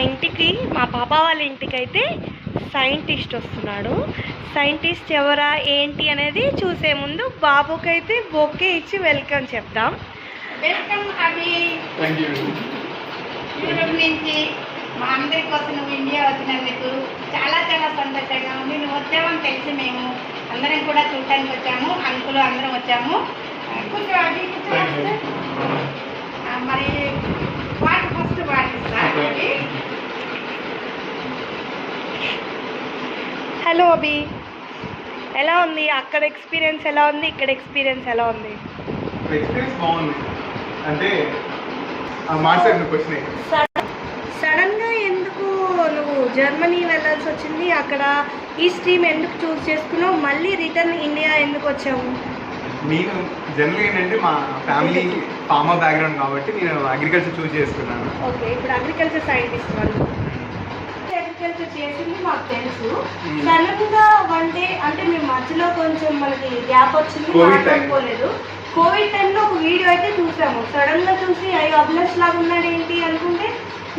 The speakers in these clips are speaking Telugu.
ఇంటికి మా పాప వాళ్ళ ఇంటికి అయితే సైంటిస్ట్ వస్తున్నాడు. సైంటిస్ట్ ఎవరా ఏంటి అనేది చూసే ముందు బాబుకైతే బొకే ఇచ్చి వెల్కమ్ చెప్తాం. వెల్కమ్ అవి యూరోప్ నుంచి మా అందరి కోసం నువ్వు ఇండియా వచ్చినందుకు చాలా చాలా సంతోషంగా ఉంది. నువ్వు వచ్చావని తెలిసి మేము అందరం కూడా చూడటానికి వచ్చాము. అంకులు అందరం వచ్చాము. కూర్చో అది మరి వాటి ఫస్ట్ పాటిస్తా. హలో అభి, ఎలా ఉంది అక్కడ ఎక్స్పీరియన్స్, ఎలా ఉంది ఇక్కడ ఎక్స్పీరియన్స్ ఎలా ఉంది? ఎక్స్పీరియన్స్ బాగుంది. అంటే మాట్లాడిన క్వశ్చన్ సడన్గా ఎందుకు నువ్వు జర్మనీ వెళ్ళాల్సి వచ్చింది? అక్కడ ఈ స్ట్రీమ్ ఎందుకు చూస్ చేసుకున్నావు? మళ్ళీ రిటర్న్ ఇండియా ఎందుకు వచ్చావు? నేను జనరల్గా ఏంటంటే మా ఫ్యామిలీ ఫార్మర్ బ్యాక్గ్రౌండ్ కాబట్టి నేను అగ్రికల్చర్ చూస్ చేసుకున్నాను. ఓకే, ఇప్పుడు అగ్రికల్చర్ సైంటిస్ట్ వాళ్ళు అగ్రికల్చర్ చేసింది మాకు తెలుసు. సడన్గా వన్ డే అంటే మేము మధ్యలో కొంచెం మనకి గ్యాప్ వచ్చింది, మాట్లాడుకోలేదు. కోవిడ్ టైంలో ఒక వీడియో అయితే చూసాము. సడన్గా చూసి అయ్యో అభిలాష్ లాగా ఉన్నాడు ఏంటి అనుకుంటే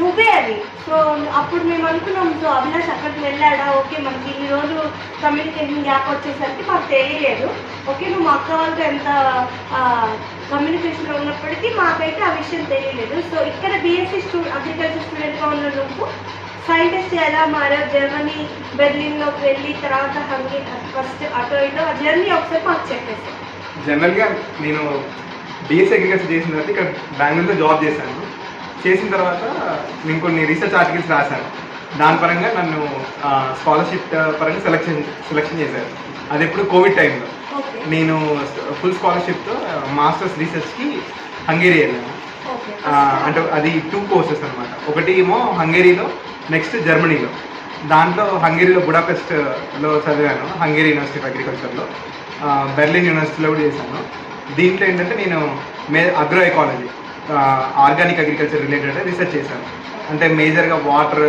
నువ్వే అది. సో అప్పుడు మేము అనుకున్నాం, సో అభిలాష్ అక్కడికి వెళ్ళాడా, ఓకే మనకి ఇన్ని రోజులు కమ్యూనికేషన్ గ్యాప్ వచ్చేసరికి మాకు తెలియలేదు. ఓకే నువ్వు మా అక్క వాళ్ళతో ఎంత కమ్యూనికేషన్లో ఉన్నప్పటికీ మాకైతే ఆ విషయం తెలియలేదు. సో ఇక్కడ బీఎస్సీ అగ్రికల్చర్ స్టూడెంట్గా ఉన్న నువ్వు సైంటిస్ట్ ఎలా మారావు? జర్మనీ బెర్లిన్లోకి వెళ్ళి తర్వాత ఫస్ట్ అటో ఇటో ఆ జర్నీ ఒకసారి మాకు చెప్పేస్తాను. జనరల్గా నేను బీఎస్సీ అగ్రికల్చర్ చేసిన తర్వాత ఇక్కడ బెంగళూరులో జాబ్ చేశాను. చేసిన తర్వాత నేను కొన్ని రీసెర్చ్ ఆర్టికల్స్ రాశాను. దాని పరంగా నన్ను స్కాలర్షిప్ పరంగా సెలెక్షన్ చేశారు. అది ఎప్పుడు కోవిడ్ టైంలో. నేను ఫుల్ స్కాలర్షిప్తో మాస్టర్స్ రీసెర్చ్కి హంగేరీ వెళ్ళాను. అంటే అది 2 కోర్సెస్ అనమాట. ఒకటి ఏమో హంగేరీలో, నెక్స్ట్ జర్మనీలో. దాంట్లో హంగేరీలో బుడాపెస్ట్లో చదివాను, హంగేరీ యూనివర్సిటీ ఆఫ్ అగ్రికల్చర్లో. బెర్లిన్ యూనివర్సిటీలో కూడా చేశాను. దీంట్లో ఏంటంటే నేను agro ecology, organic agriculture related research చేశాను. అంటే మేజర్గా వాటర్,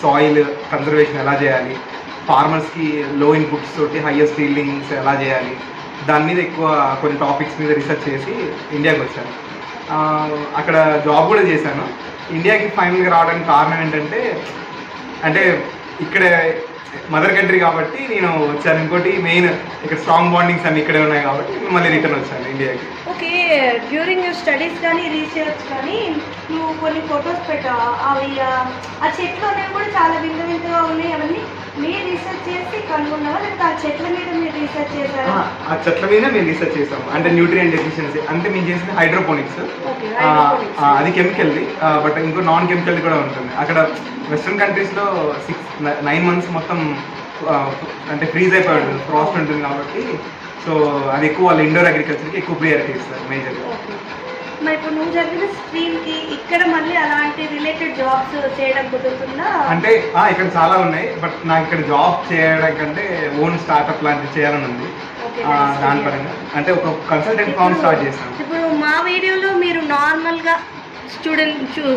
సాయిల్ కన్జర్వేషన్ ఎలా చేయాలి, ఫార్మర్స్కి లో ఇన్పుట్స్ తోటి హైయెస్ట్ ఈల్డింగ్స్ ఎలా చేయాలి, దాని మీద ఎక్కువ కొన్ని టాపిక్స్ మీద రీసెర్చ్ చేసి ఇండియాకి వచ్చాను. అక్కడ జాబ్ కూడా చేశాను. ఇండియాకి ఫైనల్గా రావడానికి కారణం ఏంటంటే, అంటే ఇక్కడ మదర్ కంట్రీ కాబట్టి నేను వచ్చాను. ఇంకోటి మెయిన్ ఇక్కడ స్ట్రాంగ్ బాండింగ్స్ అన్ని ఇక్కడే ఉన్నాయి కాబట్టి మళ్ళీ రిటర్న్ వచ్చాను ఇండియాకి. ఓకే, డ్యూరింగ్ యూర్ స్టడీస్ కానీ రీసెర్చ్ కానీ నువ్వు కొన్ని ఫొటోస్ పెట్టావు. అవి ఆ చెట్లు అనేవి కూడా చాలా వింత వింతగా ఉన్నాయి. అవన్నీ మీరు రీసెర్చ్ చేసి కనుగొన్నావా, లేకపోతే ఆ చెట్ల మీద మీరు రీసెర్చ్ చేశారా? ఆ చెట్ల మీద మేము రీసెర్చ్ చేసాము. అంటే న్యూట్రియంట్ డెఫిషియన్సీ, అంటే మేము చేసింది హైడ్రోపోనిక్స్. అది కెమికల్ది, బట్ ఇంకో నాన్ కెమికల్ది కూడా ఉంటుంది. అక్కడ వెస్ట్రన్ కంట్రీస్లో 9 months మొత్తం అంటే ఫ్రీజ్ అయిపోయాడు, ఫ్రాస్ట్ ఉంటుంది కాబట్టి. సో అది ఎక్కువ వాళ్ళు ఇండోర్ అగ్రికల్చర్కి ఎక్కువ ప్రియారిటీ ఇస్తారు మేజర్గా. మరి ఇప్పుడు నువ్వు చదివిన స్ట్రీమ్కి ఇక్కడ మళ్ళీ అలాంటి రిలేటెడ్ జాబ్స్ చేయడం కుదురుతుందా? అంటే ఇక్కడ చాలా ఉన్నాయి, బట్ నాకు ఇక్కడ జాబ్ చేయడం కంటే ఓన్ స్టార్ట్అప్ లాంటివి చేయాలని ఉంది. దాని పరంగా అంటే ఒక కన్సల్టెంట్ ఫార్మ్ స్టార్ట్ చేస్తాను. ఇప్పుడు మా వీడియోలో మీరు నార్మల్గా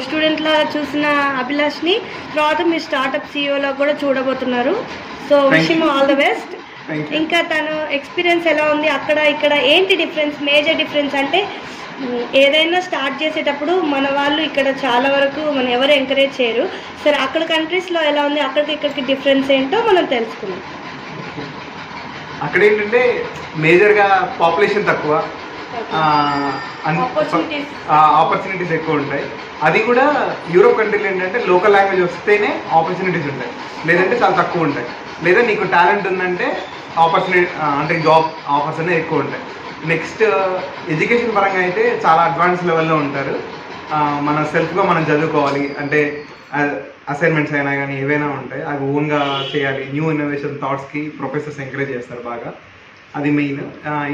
స్టూడెంట్ లాగా చూసిన అభిలాష్ని తర్వాత మీ స్టార్ట్అప్ సిఇఓలో కూడా చూడబోతున్నారు. So wish him all the best. ఇంకా తను ఎక్స్పీరియన్స్ ఎలా ఉంది, అక్కడ ఇక్కడ ఏంటి డిఫరెన్స్, మేజర్ డిఫరెన్స్ అంటే ఏదైనా స్టార్ట్ చేసేటప్పుడు మన వాళ్ళు ఇక్కడ చాలా వరకు మనం ఎవరు ఎంకరేజ్ చేయరు. సరే అక్కడ కంట్రీస్లో ఎలా ఉంది, అక్కడికి ఇక్కడికి డిఫరెన్స్ ఏంటో మనం తెలుసుకున్నాం. అక్కడ ఏంటంటే మేజర్గా పాపులేషన్ తక్కువ, ఆపర్చునిటీస్ ఎక్కువ ఉంటాయి. అది కూడా యూరోప్ కంట్రీలో ఏంటంటే లోకల్ లాంగ్వేజ్ వస్తేనే ఆపర్చునిటీస్ ఉంటాయి, లేదంటే చాలా తక్కువ ఉంటాయి. లేదా నీకు టాలెంట్ ఉందంటే ఆపర్చునిటీ అంటే జాబ్ ఆఫర్స్ అనేవి ఎక్కువ ఉంటాయి. నెక్స్ట్ ఎడ్యుకేషన్ పరంగా అయితే చాలా అడ్వాన్స్ లెవెల్లో ఉంటారు. మన సెల్ఫ్గా మనం చదువుకోవాలి, అంటే అసైన్మెంట్స్ అయినా కానీ ఏవైనా ఉంటాయి అవి ఓన్గా చేయాలి. న్యూ ఇన్నోవేషన్ థాట్స్కి ప్రొఫెసర్స్ ఎంకరేజ్ చేస్తారు బాగా. అది మెయిన్.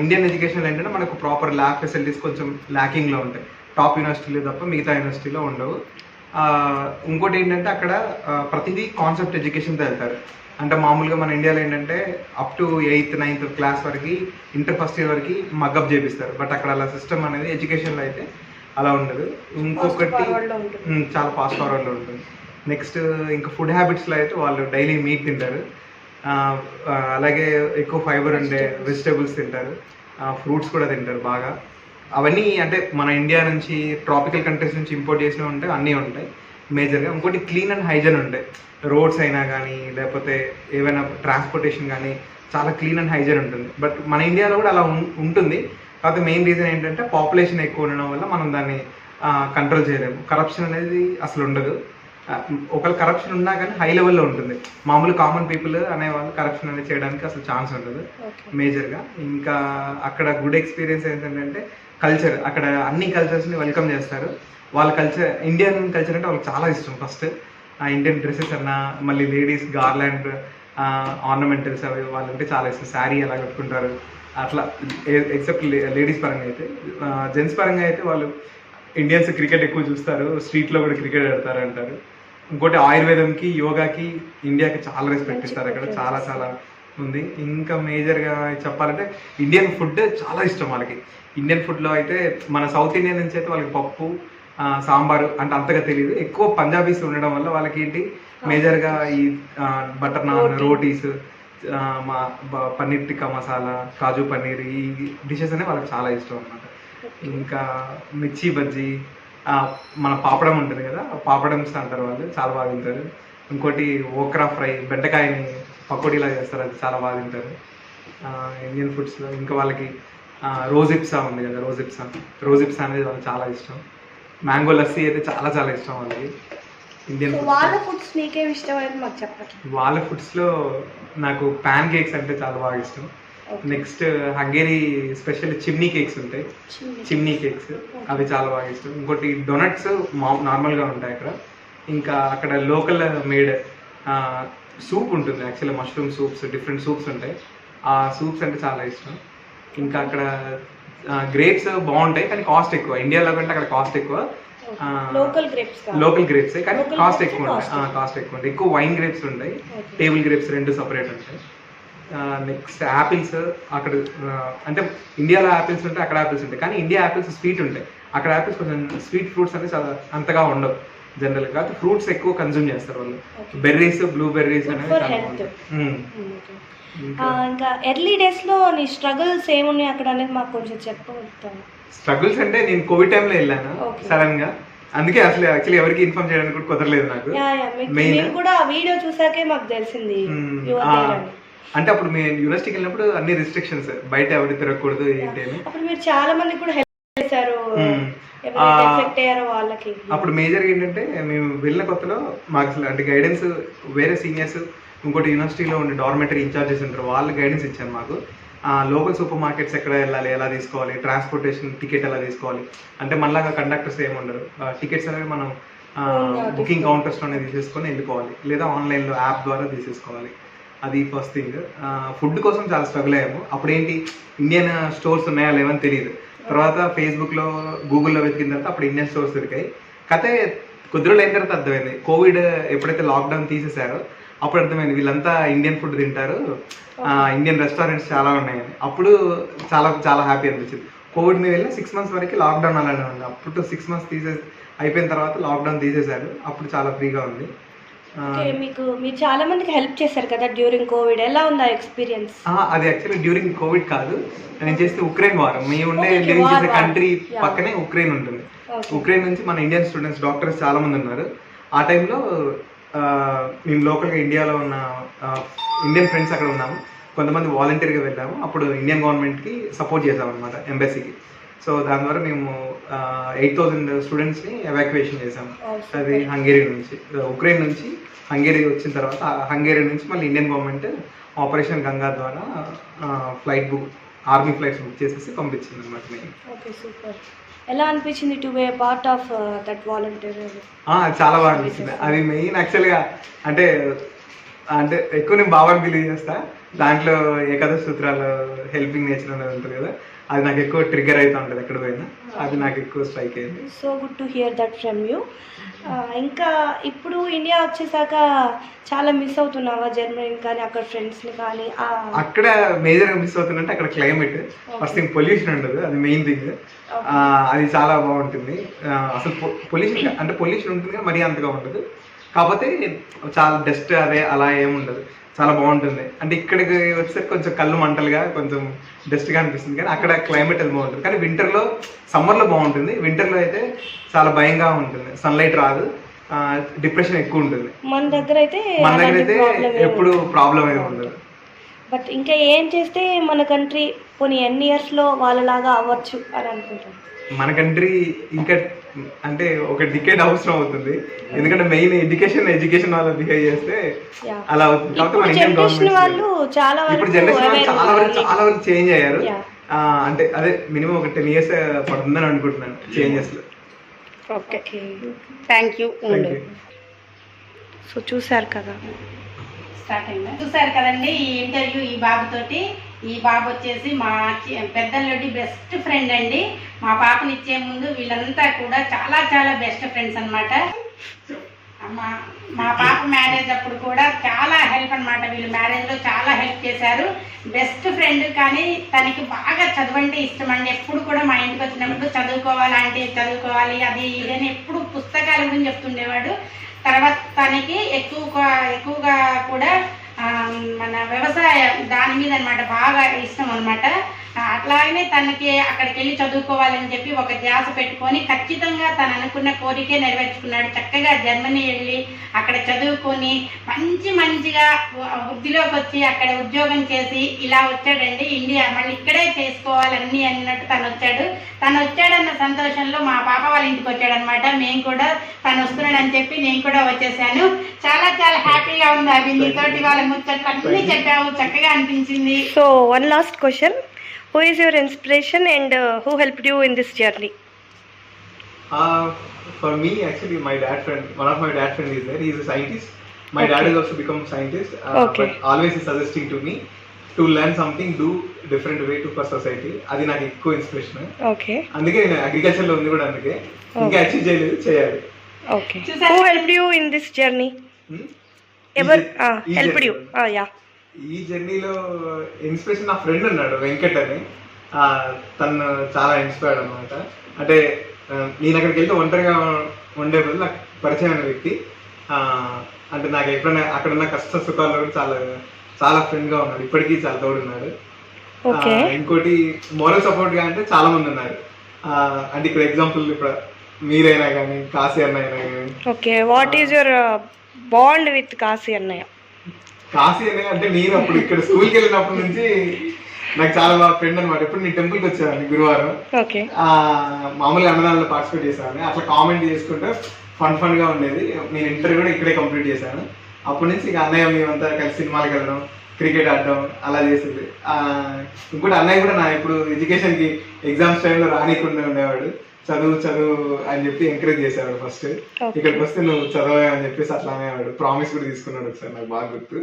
ఇండియన్ ఎడ్యుకేషన్ ఏంటంటే మనకు ప్రాపర్ ల్యాబ్ ఫెసిలిటీస్ కొంచెం ల్యాకింగ్లో ఉంటాయి. టాప్ యూనివర్సిటీలో తప్ప మిగతా యూనివర్సిటీలో ఉండవు. ఇంకోటి ఏంటంటే అక్కడ ప్రతిదీ కాన్సెప్ట్ ఎడ్యుకేషన్తో వెళ్తారు. అంటే మామూలుగా మన ఇండియాలో ఏంటంటే up to 8th 9th class వరకు, ఇంటర్ ఫస్ట్ ఇయర్ వరకు మగ్గప్ చేపిస్తారు. బట్ అక్కడ అలా సిస్టమ్ అనేది ఎడ్యుకేషన్లో అయితే అలా ఉండదు. ఇంకొకటి చాలా ఫాస్ట్ ఫార్వర్డ్లో ఉంటుంది. నెక్స్ట్ ఇంకా ఫుడ్ హ్యాబిట్స్లో అయితే వాళ్ళు డైలీ మీట్ తింటారు, అలాగే ఎక్కువ ఫైబర్ ఉండే వెజిటేబుల్స్ తింటారు, ఫ్రూట్స్ కూడా తింటారు బాగా. అవన్నీ అంటే మన ఇండియా నుంచి ట్రాపికల్ కంట్రీస్ నుంచి ఇంపోర్ట్ చేసినవి ఉంటాయి, అన్నీ ఉంటాయి. మేజర్గా. ఇంకోటి క్లీన్ అండ్ హైజీన్ ఉంటాయి, రోడ్స్ అయినా కానీ లేకపోతే ఏవైనా ట్రాన్స్పోర్టేషన్ కానీ చాలా క్లీన్ అండ్ హైజీన్ ఉంటుంది. బట్ మన ఇండియాలో కూడా అలా ఉంటుంది. కాకపోతే మెయిన్ రీజన్ ఏంటంటే పాపులేషన్ ఎక్కువ ఉండడం వల్ల మనం దాన్ని కంట్రోల్ చేయలేము. కరప్షన్ అనేది అసలు ఉండదు. ఒకవేళ కరప్షన్ ఉన్నా కానీ హై లెవెల్లో ఉంటుంది. మామూలు కామన్ పీపుల్ అనేవాళ్ళు కరప్షన్ అనేది చేయడానికి అసలు ఛాన్స్ ఉండదు మేజర్గా. ఇంకా అక్కడ గుడ్ ఎక్స్పీరియన్స్ ఏంటంటే కల్చర్, అక్కడ అన్ని కల్చర్స్ని వెల్కమ్ చేస్తారు. వాళ్ళ కల్చర్, ఇండియన్ కల్చర్ అంటే వాళ్ళకి చాలా ఇష్టం. ఫస్ట్ ఇండియన్ డ్రెస్సెస్ అన్నా, మళ్ళీ లేడీస్ గార్లాండ్ ఆర్నమెంటల్స్ అవి వాళ్ళంటే చాలా ఇష్టం. శారీ ఎలా కట్టుకుంటారు అట్లా. ఎక్సెప్ట్ లేడీస్ పరంగా అయితే. జెంట్స్ పరంగా అయితే వాళ్ళు ఇండియన్స్ క్రికెట్ ఎక్కువ చూస్తారు, స్ట్రీట్లో కూడా క్రికెట్ ఆడతారు అంటారు. ఇంకోటి ఆయుర్వేదంకి, యోగాకి ఇండియాకి చాలా రెస్పెక్ట్ ఇస్తారు అక్కడ. చాలా చాలా ఉంది. ఇంకా మేజర్గా చెప్పాలంటే ఇండియన్ ఫుడ్ చాలా ఇష్టం వాళ్ళకి. ఇండియన్ ఫుడ్లో అయితే మన సౌత్ ఇండియన్ నుంచి అయితే వాళ్ళకి పప్పు, సాంబారు అంటే అంతగా తెలియదు. ఎక్కువ పంజాబీస్ ఉండడం వల్ల వాళ్ళకి ఏంటి మేజర్గా ఈ బటర్ నాన్, రోటీస్, పన్నీర్ టిక్కా మసాలా, కాజు పన్నీర్, ఈ డిషెస్ అనేవి వాళ్ళకి చాలా ఇష్టం అన్నమాట. ఇంకా మిర్చి బజ్జీ, మన పాపడం ఉంటుంది కదా, పాపడమ్స్ అంటారు వాళ్ళు, చాలా బాగా తింటారు. ఇంకోటి ఓక్రా ఫ్రై, బెండకాయని పకోడీలా చేస్తారు, అది చాలా బాగా తింటారు ఇండియన్ ఫుడ్స్లో. ఇంకా వాళ్ళకి రోజిప్సా ఉంది కదా, రోజిప్సా అనేది వాళ్ళకి చాలా ఇష్టం. మ్యాంగో లస్సీ అయితే చాలా చాలా ఇష్టం వాళ్ళకి. ఇండియన్ వాళ్ళ ఫుడ్స్ నీకేం ఇష్టమైంది మాకు చెప్పండి. వాళ్ళ ఫుడ్స్లో నాకు ప్యాన్ కేక్స్ అంటే చాలా బాగా ఇష్టం. Next Hungary special chimney cakes ఉంటాయి, చిమ్నీ కేక్స్, అవి చాలా బాగా ఇష్టం. ఇంకోటి డొనట్స్ నార్మల్గా ఉంటాయి అక్కడ. ఇంకా అక్కడ లోకల్ మేడ్ సూప్ ఉంటుంది, actually mushroom soups, different soups ఉంటాయి. ఆ సూప్స్ అంటే చాలా ఇష్టం. ఇంకా అక్కడ గ్రేప్స్ బాగుంటాయి కానీ కాస్ట్ ఎక్కువ. ఇండియాలో కంటే అక్కడ కాస్ట్ ఎక్కువ. లోకల్ గ్రేప్స్ కానీ కాస్ట్ ఎక్కువ ఉంటాయి. ఎక్కువ వైన్ గ్రేప్స్ ఉంటాయి, టేబుల్ గ్రేప్స్ రెండు సపరేట్ ఉంటాయి. నెక్స్ట్ యాపిల్స్ అక్కడ, అంటే ఇండియాలో యాపిల్స్ ఉంటాయి, అక్కడ యాపిల్స్ ఉంటాయి. కానీ ఇండియా యాపిల్స్ స్వీట్ ఉంటాయి, అక్కడ యాపిల్స్ కొంచెం స్వీట్ ఫ్రూట్స్ అనేది చాలా అంతగా ఉండవు జనరల్గా. కాకపోతే ఫ్రూట్స్ ఎక్కువ కన్జ్యూమ్ చేస్తారు వాళ్ళు. బెర్రీస్, బ్లూ బెర్రీస్ అనేవి చాలా బాగుంటాయి. ఇంకా ఎర్లీ డేస్లో నీ స్ట్రగుల్స్ ఏమున్నాయి అక్కడ అనేది మాకు కొంచెం చెప్పగలుగుతాను. స్ట్రగుల్స్ అంటే నేను కోవిడ్ టైంలో వెళ్ళాను సడన్ గా, అందుకే అసలు యాక్చువల్లీ ఎవరికి ఇన్ఫార్మ్ చేయడానికి కూడా కుదరలేదు నాకు. మెయిన్ కూడా వీడియో చూసాకే మాకు తెలిసింది. అంటే అప్పుడు మేము యూనివర్సిటీకి వెళ్ళినప్పుడు అన్ని రిస్ట్రిక్షన్స్, బయట ఎవరు తిరగకూడదు ఏంటి అని. అప్పుడు మీరు చాలా మంది కూడా హెల్ప్ చేశారు ఎఫెక్ట్ అయ్యారో వాళ్ళకి. అప్పుడు మేజర్గా ఏంటంటే మేము వెళ్ళిన కొత్తలో మాకు అసలు అంటే గైడెన్స్ వేరే సీనియర్స్, ఇంకోటి యూనివర్సిటీలో ఉండే డార్మెటరీ ఇన్ఛార్జెస్ ఉంటారు, వాళ్ళు గైడెన్స్ ఇచ్చారు మాకు. లోకల్ సూపర్ మార్కెట్స్ ఎక్కడ వెళ్ళాలి, ఎలా తీసుకోవాలి, ట్రాన్స్పోర్టేషన్ టికెట్ ఎలా తీసుకోవాలి. అంటే మనలాగా కండక్టర్స్ ఏమి ఉండరు. టికెట్స్ అనేవి మనం బుకింగ్ కౌంటర్స్లోనే తీసేసుకొని వెళ్ళిపోవాలి, లేదా ఆన్లైన్లో యాప్ ద్వారా తీసేసుకోవాలి. అది ఫస్ట్ థింగ్. ఫుడ్ కోసం చాలా స్ట్రగుల్ అయ్యాము. అప్పుడు ఏంటి ఇండియన్ స్టోర్స్ ఉన్నాయా లేవని తెలియదు. తర్వాత ఫేస్బుక్లో, గూగుల్లో వెతికిన తర్వాత అప్పుడు ఇండియన్ స్టోర్స్ దొరికాయి. కథే కొద్ది రోజులు అయిన తర్వాత అర్థమైంది, కోవిడ్ ఎప్పుడైతే లాక్డౌన్ తీసేశారో అప్పుడు అర్థమైంది వీళ్ళంతా ఇండియన్ ఫుడ్ తింటారు, ఇండియన్ రెస్టారెంట్స్ చాలా ఉన్నాయని. అప్పుడు చాలా చాలా హ్యాపీ అనిపించింది. కోవిడ్ మీద వెళ్ళి 6 months వరకు లాక్డౌన్ అలానే ఉంది. అప్పుడు 6 months అయిపోయిన తర్వాత లాక్డౌన్ తీసేశారు. అప్పుడు చాలా ఫ్రీగా ఉంది. మీరు చాలా మందికి హెల్ప్ చేశారు కదా డ్యూరింగ్ కోవిడ్, ఎలా ఉంది ఆ ఎక్స్పీరియన్స్? అది యాక్చువల్లీ డ్యూరింగ్ కోవిడ్ కాదు, నేను చేస్తే ఉక్రెయిన్ వార్. మేము ఉండే లివింగ్ చేసే కంట్రీ పక్కనే ఉక్రెయిన్ ఉంటుంది. ఉక్రెయిన్ నుంచి మన ఇండియన్ స్టూడెంట్స్, డాక్టర్స్ చాలా మంది ఉన్నారు. ఆ టైంలో మేము లోకల్గా ఇండియాలో ఉన్న ఇండియన్ ఫ్రెండ్స్ అక్కడ ఉన్నాము. కొంతమంది వాలంటీర్గా వెళ్ళాము. అప్పుడు ఇండియన్ గవర్నమెంట్కి సపోర్ట్ చేసామన్నమాట, ఎంబసీకి. సో దాని ద్వారా మేము 8,000 స్టూడెంట్స్ని ఎవాక్యుయేషన్ చేసాము. అది హంగేరీ నుంచి, ఉక్రెయిన్ నుంచి హంగేరీ వచ్చిన తర్వాత హంగేరీ నుంచి మళ్ళీ ఇండియన్ గవర్నమెంట్ ఆపరేషన్ గంగా ద్వారా ఆర్మీ ఫ్లైట్స్ బుక్ చేసేసి పంపించింది అనమాట. నేను ఎలా అనిపించింది to be part of that volunteer? చాలా బాగా అనిపించింది. అది మెయిన్ యాక్చువల్గా అంటే ఎక్కువ నేను బాగా బిలీవ్ చేస్తా. దాంట్లో ఏకాదశ సూత్రాలు, హెల్పింగ్ నేచర్ అనేది ఉంటుంది కదా, అది నాకు ఎక్కువ ట్రిగ్గర్ అవుతూ ఉంటుంది ఎక్కడ పోయినా. అది నాకు ఎక్కువ స్ట్రైక్ అయింది. So good to hear that from you. ఇంకా ఇప్పుడు ఇండియా వచ్చేసాక చాలా మిస్ అవుతున్నావా జర్మనీని కానీ, అక్కడ ఫ్రెండ్స్ని కానీ? అక్కడ మేజర్గా మిస్ అవుతుందంటే అక్కడ క్లైమేట్, ఫస్ట్ థింగ్ పొల్యూషన్ ఉండదు, అది మెయిన్ థింగ్. అది చాలా బాగుంటుంది. అసలు పొల్యూషన్ ఉంటుంది కానీ మరీ అంతగా ఉండదు. కాకపోతే చాలా డస్ట్ అదే అలా ఏముండదు, చాలా బాగుంటుంది. అంటే ఇక్కడికి వచ్చేసరికి కొంచెం కళ్ళు మంటలుగా, కొంచెం డస్ట్గా అనిపిస్తుంది. కానీ అక్కడ క్లైమేట్ అది బాగుంటుంది. కానీ సమ్మర్లో బాగుంటుంది. వింటర్లో అయితే చాలా భయంగా ఉంటుంది, సన్లైట్ రాదు. డిప్రెషన్ ఎక్కువ ఉంటుంది. మన దగ్గర అయితే మన దగ్గర అయితే ఎప్పుడు ప్రాబ్లం అయితే ఉండదు. బట్ ఇంకా ఏం చేస్తే మన కంట్రీ కొన్ని ఎన్ని ఇయర్స్లో వాళ్ళలాగా అవ్వచ్చు అని అనుకుంటాను. మన కంట్రీ ఇంకా అంటే ఒక డికేడ్ అవసరం అవుతుంది, ఎందుకంటే మెయిన్ ఎడ్యుకేషన్ వాళ్ళు బిహేవ్ చేస్తే అలా అవుతుంది. కాబట్టి మన ఇండియన్ గవర్నమెంట్ వాళ్ళు చాలా ఇప్పుడు జనరేషన్ చాలా వరకు చేంజ్ అయ్యారు. అంటే అదే మినిమం ఒక 10 years పడుతుందని అనుకుంటున్నాను చేంజెస్ లో. Okay, thank you. సో చూసారు కదా, స్టార్ట్ అయిందా? చూసారు కదండి ఈ ఇంటర్వ్యూ ఈ బాబుతోటి. ఈ బాబు వచ్చేసి మా పెద్దల్లుడి బెస్ట్ ఫ్రెండ్ అండి. మా పాపని ఇచ్చే ముందు వీళ్ళంతా కూడా చాలా చాలా బెస్ట్ ఫ్రెండ్స్ అన్నమాట. మా పాప మ్యారేజ్ అప్పుడు కూడా చాలా హెల్ప్ అన్నమాట. వీళ్ళు మ్యారేజ్లో చాలా హెల్ప్ చేశారు. Best friend. కానీ తనకి బాగా చదవంటే ఇష్టం అండి. ఎప్పుడు కూడా మా ఇంటికి వచ్చినప్పుడు చదువుకోవాలి అంటే చదువుకోవాలి, అది ఇదని ఎప్పుడు పుస్తకాల గురించి చెప్తుండేవాడు. తర్వాత తనకి ఎక్కువగా కూడా మన వ్యవసాయం దాని మీద అనమాట బాగా ఇష్టం అనమాట. అట్లాగనే తనకి అక్కడికి వెళ్ళి చదువుకోవాలని చెప్పి ఒక ధ్యాస పెట్టుకొని ఖచ్చితంగా తను అనుకున్న కోరికే నెరవేర్చుకున్నాడు. చక్కగా జర్మనీ వెళ్ళి అక్కడ చదువుకొని మంచిగా వృద్ధిలోకి వచ్చి అక్కడ ఉద్యోగం చేసి ఇలా వచ్చాడండి. ఇండియా మళ్ళీ ఇక్కడే చేసుకోవాలన్నీ అన్నట్టు తను వచ్చాడన్న సంతోషంలో మా పాప వాళ్ళ ఇంటికి వచ్చాడనమాట. మేము కూడా తను వస్తున్నాడని చెప్పి నేను కూడా వచ్చేసాను. చాలా చాలా హ్యాపీగా ఉంది. అవి నీతోటి వాళ్ళ ముచ్చట్లు అన్నీ చెప్పావు, చక్కగా అనిపించింది. So one last question, who is your inspiration and who helped you in this journey? For me, actually, one of my dad friend is there. He is a scientist. My dad has also become a scientist. Okay. But always is suggesting to me to learn something, do different way to for society. అది నాకు ఎక్కువ ఇన్స్పిరేషన్. Okay. అందుకే నేను అగ్రికల్చర్ లో ఉంది కూడా, అందుకే ఇంకా అచీవ్ చేయలేదు, చేయాలి. Okay. Who helped you in this journey? Ever helped you? Yeah. ఈ జర్నీలో ఇన్స్పిరేషన్ నా ఫ్రెండ్ ఉన్నాడు వెంకట్ అని. తను చాలా ఇన్స్పైర్డ్ అనమాట. అంటే నేను అక్కడికి వెళ్తే ఒంటరిగా ఉండే బదులు నాకు పరిచయమైన వ్యక్తి. అంటే నాకు ఎప్పుడైనా అక్కడ ఉన్న కష్ట సుఖాల్లో కూడా చాలా ఫ్రెండ్గా ఉన్నాడు. ఇప్పటికీ చాలా తోడున్నాడు. ఇంకోటి మోరల్ సపోర్ట్గా అంటే చాలా మంది ఉన్నారు. అంటే ఇక్కడ ఎగ్జాంపుల్ ఇప్పుడు మీరైనా కానీ కాశీ అన్నయ్య కానీ. Okay, what is your bond with Kashi అన్నయ్య? కాశీ అన్నయ్య అంటే నేను అప్పుడు ఇక్కడ స్కూల్కి వెళ్ళినప్పటి నుంచి నాకు చాలా బాగా ఫ్రెండ్ అనమాట. ఎప్పుడు నేను టెంపుల్కి వచ్చేవాడిని గురువారం. మామూలుగా అన్నదానంలో పార్టిసిపేట్ చేసేవాడిని. అట్లా కామెంట్ చేసుకుంటే ఫన్ గా ఉండేది. నేను ఇంటర్ కూడా ఇక్కడే కంప్లీట్ చేశాను. అప్పటి నుంచి ఇక అన్నయ్య మేమంతా కలిసి సినిమాలకు వెళ్ళడం, క్రికెట్ ఆడడం అలా చేసేది. ఇంకోటి అన్నయ్య కూడా నా ఇప్పుడు ఎడ్యుకేషన్కి ఎగ్జామ్స్ టైంలో రానికుండా ఉండేవాడు. చదువు అని చెప్పి ఎంకరేజ్ చేసేవాడు. ఫస్ట్ ఇక్కడికి వస్తే నువ్వు చదవే అని చెప్పేసి అట్లా అనేవాడు. ప్రామిస్ కూడా తీసుకున్నాడు ఒకసారి, నాకు బాగా గుర్తు.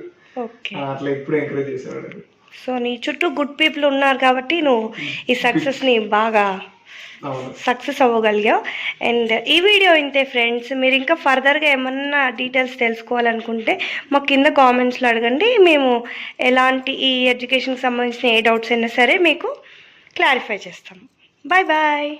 అట్లా ఎప్పుడు ఎంకరేజ్ చేసేవాడు. సో నీ చుట్టూ గుడ్ పీపుల్ ఉన్నారు కాబట్టి నువ్వు ఈ సక్సెస్ని బాగా సక్సెస్ అవ్వగలిగావు. అండ్ ఈ వీడియో ఇంతే ఫ్రెండ్స్. మీరు ఇంకా ఫర్దర్గా ఏమన్నా డీటెయిల్స్ తెలుసుకోవాలనుకుంటే మాకు కింద కామెంట్స్లో అడగండి. మేము ఎలాంటి ఈ ఎడ్యుకేషన్కి సంబంధించిన ఏ డౌట్స్ అయినా సరే మీకు క్లారిఫై చేస్తాము. Bye bye.